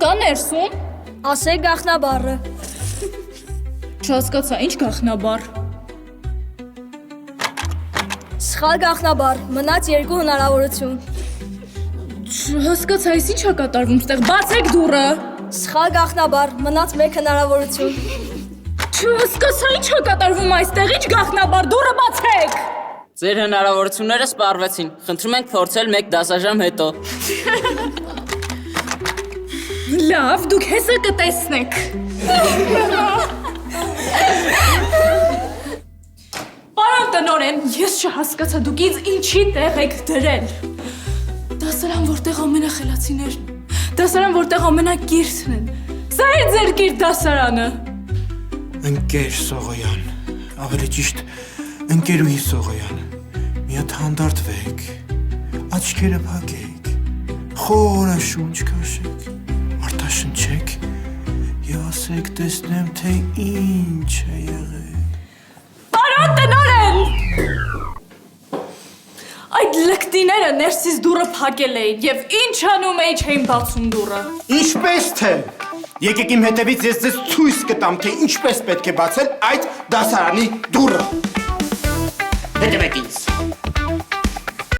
կա ներսում։ Ասեք գաղտնաբառը։ Չհասկացա, ինչ գաղտնաբառ։ Սխալ գաղտնաբառ, մնաց 2 հնարավորություն։ Չհասկացա, այս ինչ է կատարվում ստեղ, բացեք դուռը։ Սխալ գաղտնաբառ, մնաց 1 հնարավորություն։ Չհասկացա, ինչ է կատարվում այստեղ, ինչ գաղտնաբառ, դուռը բացեք։ Ձեր հնարավորությունները սպառվեցին, խնդրում ենք փորձել 1 դասաժամ հետո։ Լավ, դուք հեսը կտեսնեք։ Պարոն տնօրեն, ես չհասկացա, դուք ինձ ինչի տեղ եք դրել։ Դասարան, որտեղ ամենախելացիներն են, դասարան, որտեղ ամենակիրթն են։ Սա է ձեր կիրթ դասարանը։ Ընկեր Սողոյան, ավելի ճիշտ ընկերուհի Սողոյան, մի հատ հանդարտվեք, աչքերը փակեք, խորը շունչ քաշեք, արտաշնչեք եւ ասեք տեսնեմ թե ինչ է եղել։ Պարոն տնօրեն։ Այդ լկտիները ներսից դուռը փակել էին եւ ինչ անում էի չէին բացում դուռը։ Ինչպես թե։ Եկեք իմ հետևից ես ձեզ ցույց կտամ թե ինչպես պետք է բացել այդ դասարանի դուռը։ Հետևեք ինձ։